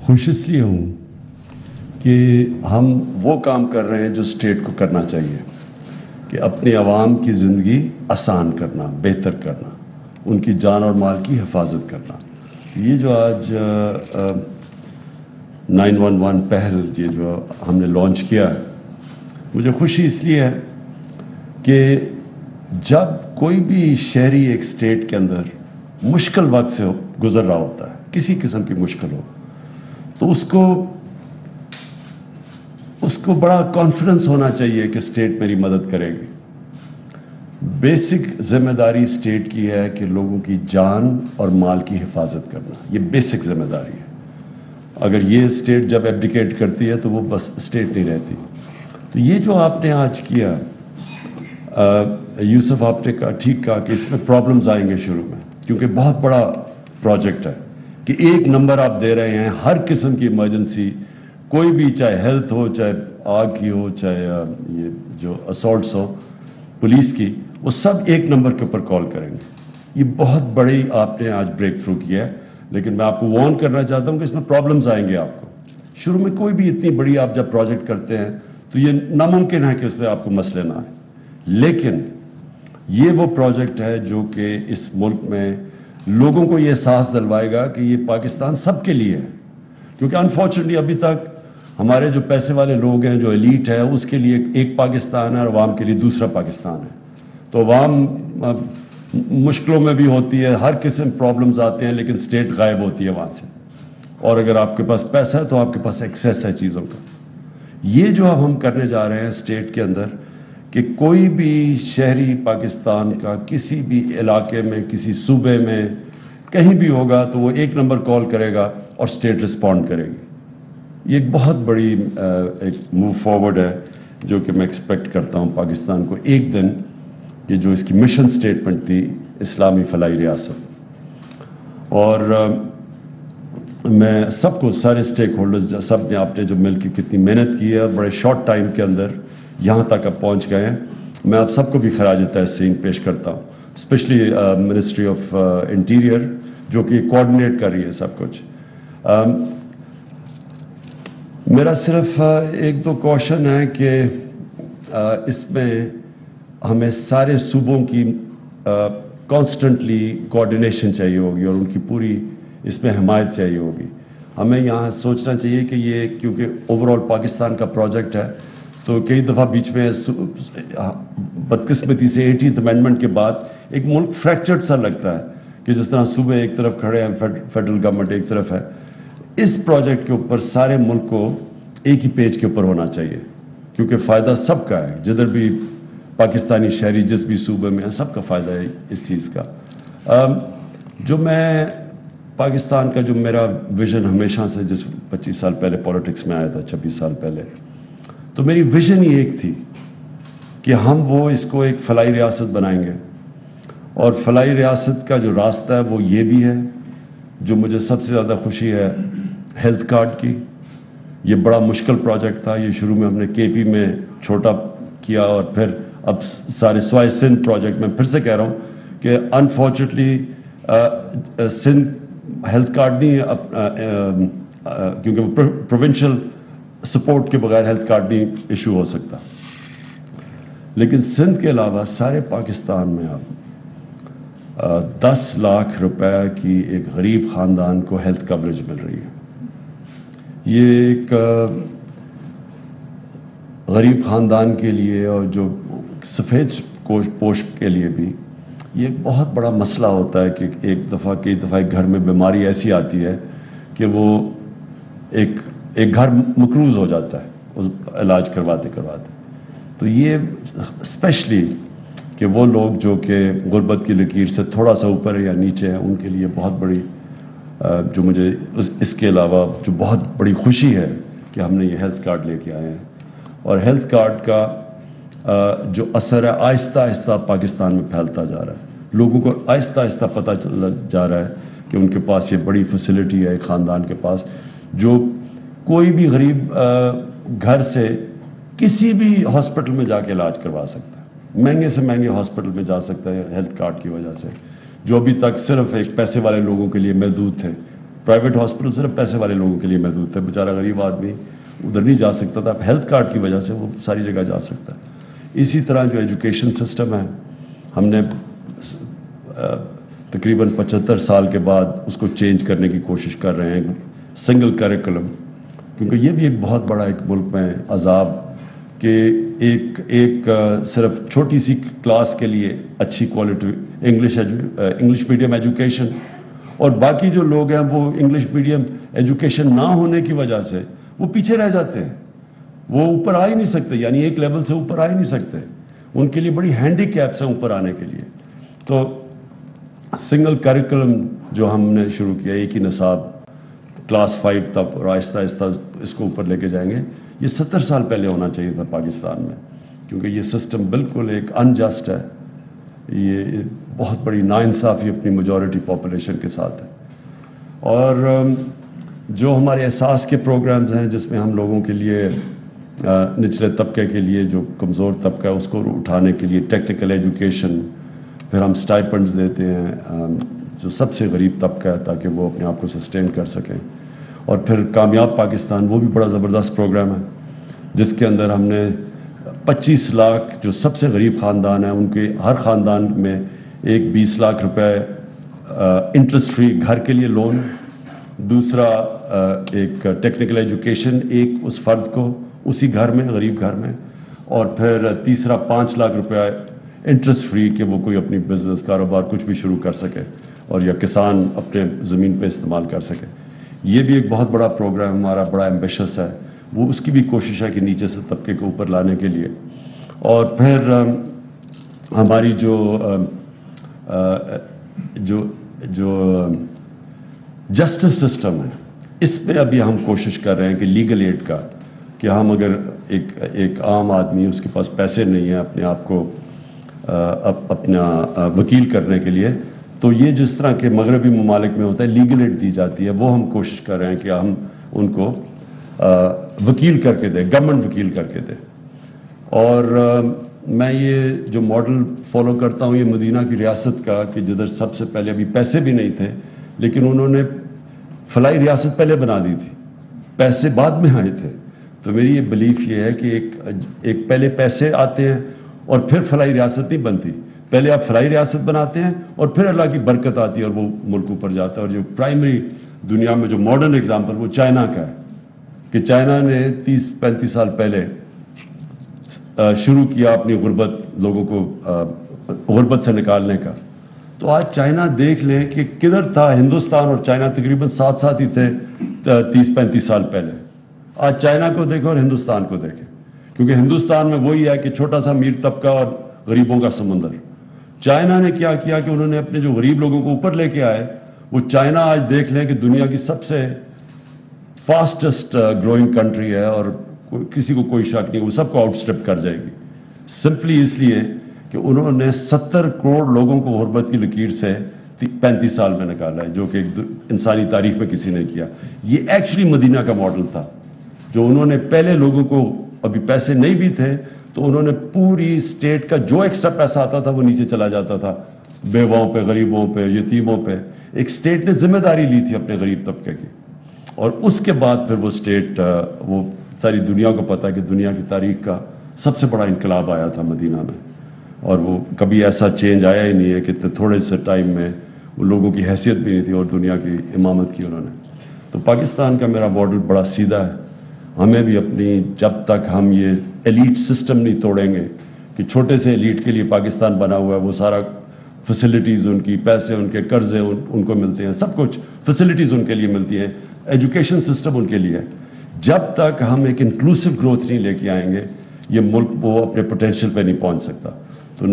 خوش اس لیے ہوں کہ ہم وہ کام کر رہے ہیں جو اسٹیٹ کو کرنا چاہیے، کہ اپنے عوام کی زندگی آسان کرنا، بہتر کرنا، ان کی جان اور مال کی حفاظت کرنا۔ یہ جو آج 911 پہل یہ جو ہم نے لانچ کیا ہے، مجھے خوشی اس لیے ہے کہ جب کوئی بھی شہری ایک اسٹیٹ کے اندر مشکل وقت سے گزر رہا ہوتا ہے، کسی قسم کی مشکل ہو، تو اس کو بڑا کانفیڈنس ہونا چاہیے کہ اسٹیٹ میری مدد کرے گی۔ بیسک ذمہ داری اسٹیٹ کی ہے کہ لوگوں کی جان اور مال کی حفاظت کرنا، یہ بیسک ذمہ داری ہے۔ اگر یہ اسٹیٹ جب ایبڈیکیٹ کرتی ہے تو وہ بس اسٹیٹ نہیں رہتی۔ تو یہ جو آپ نے آج کیا، یوسف آپ نے ٹھیک کہا کہ اس میں پرابلمز آئیں گے شروع میں، کیونکہ بہت بڑا پروجیکٹ ہے کہ ایک نمبر آپ دے رہے ہیں ہر قسم کی ایمرجنسی، کوئی بھی، چاہے ہیلتھ ہو، چاہے آگ کی ہو، چاہے یہ جو اسالٹس ہو پولیس کی، وہ سب ایک نمبر کے اوپر کال کریں گے۔ یہ بہت بڑی آپ نے آج بریک تھرو کیا ہے، لیکن میں آپ کو وارن کرنا چاہتا ہوں کہ اس میں پرابلمز آئیں گے آپ کو شروع میں۔ کوئی بھی اتنی بڑی آپ جب پروجیکٹ کرتے ہیں تو یہ ناممکن ہے کہ اس پہ آپ کو مسئلے نہ آئیں، لیکن یہ وہ پروجیکٹ ہے جو کہ اس ملک میں لوگوں کو یہ احساس دلوائے گا کہ یہ پاکستان سب کے لیے ہے۔ کیونکہ انفارچونیٹلی ابھی تک ہمارے جو پیسے والے لوگ ہیں، جو ایلیٹ ہے، اس کے لیے ایک پاکستان ہے اور عوام کے لیے دوسرا پاکستان ہے۔ تو عوام مشکلوں میں بھی ہوتی ہے، ہر قسم پرابلمز آتے ہیں، لیکن اسٹیٹ غائب ہوتی ہے وہاں سے، اور اگر آپ کے پاس پیسہ ہے تو آپ کے پاس ایکسیس ہے چیزوں کا۔ یہ جو اب ہم کرنے جا رہے ہیں اسٹیٹ کے اندر، کہ کوئی بھی شہری پاکستان کا کسی بھی علاقے میں، کسی صوبے میں کہیں بھی ہوگا تو وہ ایک نمبر کال کرے گا اور اسٹیٹ رسپونڈ کرے گی۔ یہ ایک بہت بڑی ایک موو فارورڈ ہے جو کہ میں ایکسپیکٹ کرتا ہوں پاکستان کو ایک دن، کہ جو اس کی مشن سٹیٹمنٹ تھی اسلامی فلاحی ریاست۔ اور میں سب کو، سارے اسٹیک ہولڈرز، سب نے، آپ نے جو مل کے کتنی محنت کی ہے، بڑے شارٹ ٹائم کے اندر یہاں تک اب پہنچ گئے ہیں، میں آپ سب کو بھی خراج تحسین پیش کرتا ہوں، اسپیشلی منسٹری آف انٹیریئر جو کہ کوآرڈینیٹ کر رہی ہے سب کچھ۔ میرا صرف ایک دو کوشچن ہے کہ اس میں ہمیں سارے صوبوں کی کانسٹنٹلی کوآرڈینیشن چاہیے ہوگی اور ان کی پوری اس میں حمایت چاہیے ہوگی۔ ہمیں یہاں سوچنا چاہیے کہ یہ کیونکہ اوور آل پاکستان کا پروجیکٹ ہے، تو کئی دفعہ بیچ میں بدقسمتی سے 18th امینڈمنٹ کے بعد ایک ملک فریکچرڈ سا لگتا ہے، کہ جس طرح صوبے ایک طرف کھڑے ہیں، فیڈرل گورنمنٹ ایک طرف ہے۔ اس پروجیکٹ کے اوپر سارے ملک کو ایک ہی پیج کے اوپر ہونا چاہیے، کیونکہ فائدہ سب کا ہے، جدھر بھی پاکستانی شہری جس بھی صوبے میں ہے، سب کا فائدہ ہے اس چیز کا۔ جو میں پاکستان کا جو میرا ویژن ہمیشہ سے، جس 25 سال پہلے پولیٹکس میں آیا تھا، 26 سال پہلے، تو میری ویژن ہی ایک تھی کہ ہم وہ اس کو ایک فلاحی ریاست بنائیں گے، اور فلاحی ریاست کا جو راستہ ہے وہ یہ بھی ہے۔ جو مجھے سب سے زیادہ خوشی ہے ہیلتھ کارڈ کی، یہ بڑا مشکل پروجیکٹ تھا، یہ شروع میں ہم نے کے پی میں چھوٹا کیا، اور پھر اب سارے سوائے سندھ پروجیکٹ میں پھر سے کہہ رہا ہوں کہ انفارچونیٹلی سندھ ہیلتھ کارڈ نہیں ہے، کیونکہ وہ پروونشل سپورٹ کے بغیر ہیلتھ کارڈ نہیں ایشو ہو سکتا، لیکن سندھ کے علاوہ سارے پاکستان میں اب 10 لاکھ روپے کی ایک غریب خاندان کو ہیلتھ کوریج مل رہی ہے۔ یہ ایک غریب خاندان کے لیے اور جو سفید پوش کے لیے بھی یہ ایک بہت بڑا مسئلہ ہوتا ہے، کہ کئی دفعہ ایک گھر میں بیماری ایسی آتی ہے کہ وہ ایک گھر مقروض ہو جاتا ہے اس علاج کرواتے۔ تو یہ اسپیشلی کہ وہ لوگ جو کہ غربت کی لکیر سے تھوڑا سا اوپر یا نیچے ہیں، ان کے لیے بہت بڑی، جو مجھے اس کے علاوہ جو بہت بڑی خوشی ہے کہ ہم نے یہ ہیلتھ کارڈ لے کے آئے ہیں، اور ہیلتھ کارڈ کا جو اثر ہے آہستہ آہستہ پاکستان میں پھیلتا جا رہا ہے۔ لوگوں کو آہستہ آہستہ پتہ چل جا رہا ہے کہ ان کے پاس یہ بڑی فیسلٹی ہے، ایک خاندان کے پاس، جو کوئی بھی غریب گھر سے کسی بھی ہاسپٹل میں جا کے علاج کروا سکتا ہے، مہنگے سے مہنگے ہاسپٹل میں جا سکتا ہے ہیلتھ کارڈ کی وجہ سے، جو ابھی تک صرف ایک پیسے والے لوگوں کے لیے محدود تھے۔ پرائیویٹ ہاسپٹل صرف پیسے والے لوگوں کے لیے محدود تھے، بیچارہ غریب آدمی ادھر نہیں جا سکتا تھا، اب ہیلتھ کارڈ کی وجہ سے وہ ساری جگہ جا سکتا ہے۔ اسی طرح جو ایجوکیشن سسٹم ہے، ہم نے تقریباً 75 سال کے بعد اس کو چینج کرنے کی کوشش کر رہے ہیں، سنگل کریکولم، کیونکہ یہ بھی ایک بہت بڑا ایک ملک میں عذاب کہ ایک صرف چھوٹی سی کلاس کے لیے اچھی کوالٹی انگلش میڈیم ایجوکیشن، اور باقی جو لوگ ہیں وہ انگلش میڈیم ایجوکیشن نہ ہونے کی وجہ سے وہ پیچھے رہ جاتے ہیں، وہ اوپر آ ہی نہیں سکتے، یعنی ایک لیول سے اوپر آ ہی نہیں سکتے، ان کے لیے بڑی ہینڈی کیپس ہیں اوپر آنے کے لیے۔ تو سنگل کریکولم جو ہم نے شروع کیا، ایک ہی نصاب کلاس 5 تک، اور آہستہ آہستہ اس کو اوپر لے کے جائیں گے، یہ 70 سال پہلے ہونا چاہیے تھا پاکستان میں، کیونکہ یہ سسٹم بالکل ایک انجسٹ ہے، یہ بہت بڑی ناانصافی اپنی میجورٹی پاپولیشن کے ساتھ ہے۔ اور جو ہمارے احساس کے پروگرامز ہیں جس میں ہم لوگوں کے لیے نچلے طبقے کے لیے جو کمزور طبقہ ہے اس کو اٹھانے کے لیے ٹیکنیکل ایجوکیشن، پھر ہم سٹائپنڈز دیتے ہیں جو سب سے غریب طبقہ ہے تاکہ وہ اپنے آپ کو سسٹین کر سکیں، اور پھر کامیاب پاکستان، وہ بھی بڑا زبردست پروگرام ہے جس کے اندر ہم نے 25 لاکھ جو سب سے غریب خاندان ہیں ان کے ہر خاندان میں ایک 20 لاکھ روپے انٹرسٹ فری گھر کے لیے لون، دوسرا ایک ٹیکنیکل ایجوکیشن ایک اس فرد کو اسی گھر میں، غریب گھر میں، اور پھر تیسرا 5 لاکھ روپے انٹرسٹ فری کہ وہ کوئی اپنی بزنس کاروبار کچھ بھی شروع کر سکے، اور یا کسان اپنے زمین پہ استعمال کر سکے۔ یہ بھی ایک بہت بڑا پروگرام ہمارا، بڑا ایمبیشس ہے، وہ اس کی بھی کوشش ہے کہ نیچے سے طبقے کو اوپر لانے کے لیے۔ اور پھر ہماری جو جسٹس سسٹم ہے، اس پہ ابھی ہم کوشش کر رہے ہیں کہ لیگل ایڈ کا، کہ ہم اگر ایک عام آدمی اس کے پاس پیسے نہیں ہیں اپنے آپ کو اپنا وکیل کرنے کے لیے، تو یہ جس طرح کے مغربی ممالک میں ہوتا ہے لیگل ایڈ دی جاتی ہے، وہ ہم کوشش کر رہے ہیں کہ ہم ان کو وکیل کر کے دیں، گورنمنٹ وکیل کر کے دیں۔ اور میں یہ جو ماڈل فالو کرتا ہوں یہ مدینہ کی ریاست کا، کہ جدھر سب سے پہلے ابھی پیسے بھی نہیں تھے لیکن انہوں نے فلاحی ریاست پہلے بنا دی تھی، پیسے بعد میں آئے تھے۔ تو میری یہ بلیف یہ ہے کہ ایک پہلے پیسے آتے ہیں اور پھر فلاحی ریاست نہیں بنتی، پہلے آپ فلاحی ریاست بناتے ہیں اور پھر اللہ کی برکت آتی ہے اور وہ ملک اوپر جاتا ہے۔ اور جو پرائمری دنیا میں جو ماڈرن ایگزامپل وہ چائنا کا ہے، کہ چائنا نے 30-35 سال پہلے شروع کیا اپنی غربت، لوگوں کو غربت سے نکالنے کا۔ تو آج چائنا دیکھ لیں کہ کدھر تھا، ہندوستان اور چائنا تقریباً ساتھ ساتھ ہی تھے 30-35 سال پہلے۔ آج چائنا کو دیکھیں اور ہندوستان کو دیکھیں، کیونکہ ہندوستان میں وہی ہے کہ چھوٹا سا امیر طبقہ اور غریبوں کا سمندر۔ چائنا نے کیا کیا کہ انہوں نے اپنے جو غریب لوگوں کو اوپر لے کے آئے، وہ چائنا آج دیکھ لیں کہ دنیا کی سب سے فاسٹسٹ گروئنگ کنٹری ہے، اور کسی کو کوئی شک نہیں وہ سب کو آؤٹ اسٹیپ کر جائے گی، سمپلی اس لیے کہ انہوں نے 70 کروڑ لوگوں کو غربت کی لکیر سے 35 سال میں نکالا ہے، جو کہ انسانی تاریخ میں کسی نے کیا۔ یہ ایکچولی مدینہ کا ماڈل تھا، جو انہوں نے پہلے لوگوں کو، ابھی پیسے نہیں بھی تھے تو انہوں نے پوری اسٹیٹ کا جو ایکسٹرا پیسہ آتا تھا وہ نیچے چلا جاتا تھا، بیواؤں پہ، غریبوں پہ، یتیموں پہ۔ ایک اسٹیٹ نے ذمہ داری لی تھی اپنے غریب طبقے کی، اور اس کے بعد پھر وہ اسٹیٹ، وہ ساری دنیا کو پتہ ہے کہ دنیا کی تاریخ کا سب سے بڑا انقلاب آیا تھا مدینہ میں، اور وہ کبھی ایسا چینج آیا ہی نہیں ہے کہ تھوڑے سے ٹائم میں وہ لوگوں کی حیثیت بھی نہیں تھی اور دنیا کی امامت کی انہوں نے۔ تو پاکستان کا میرا ماڈل بڑا سیدھا ہے، ہمیں بھی اپنی، جب تک ہم یہ ایلیٹ سسٹم نہیں توڑیں گے کہ چھوٹے سے ایلیٹ کے لیے پاکستان بنا ہوا ہے، وہ سارا فیسلٹیز ان کی، پیسے ان کے، قرضے ان کو ملتے ہیں، سب کچھ فیسلٹیز ان کے لیے ملتی ہیں، ایجوکیشن سسٹم ان کے لیے ہے، جب تک ہم ایک انکلوسیو گروتھ نہیں لے کے آئیں گے یہ ملک وہ اپنے پوٹینشیل پہ نہیں پہنچ سکتا۔ تو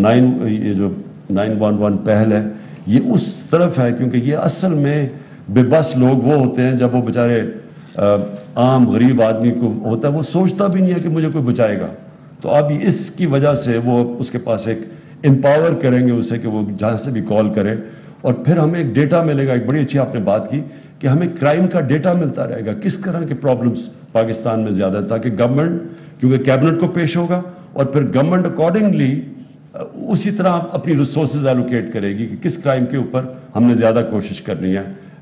یہ جو 911 پہل ہے یہ اس طرف ہے، کیونکہ یہ اصل میں بے بس لوگ وہ ہوتے ہیں جب وہ بیچارے عام غریب آدمی کو ہوتا ہے، وہ سوچتا بھی نہیں ہے کہ مجھے کوئی بچائے گا، تو اب اس کی وجہ سے وہ اس کے پاس ایک امپاور کریں گے اسے کہ وہ جہاں سے بھی کال کرے، اور پھر ہمیں ایک ڈیٹا ملے گا۔ ایک بڑی اچھی آپ نے بات کی کہ ہمیں کرائم کا ڈیٹا ملتا رہے گا، کس طرح کے پرابلمس پاکستان میں زیادہ ہیں، تاکہ گورنمنٹ، کیونکہ کیبنٹ کو پیش ہوگا، اور پھر گورنمنٹ اکارڈنگلی اسی طرح اپنی ریسورسز ایلوکیٹ کرے گی کہ کس کرائم کے اوپر ہم نے زیادہ کوشش کرنی ہے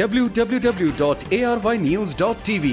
www.arYnews.tv।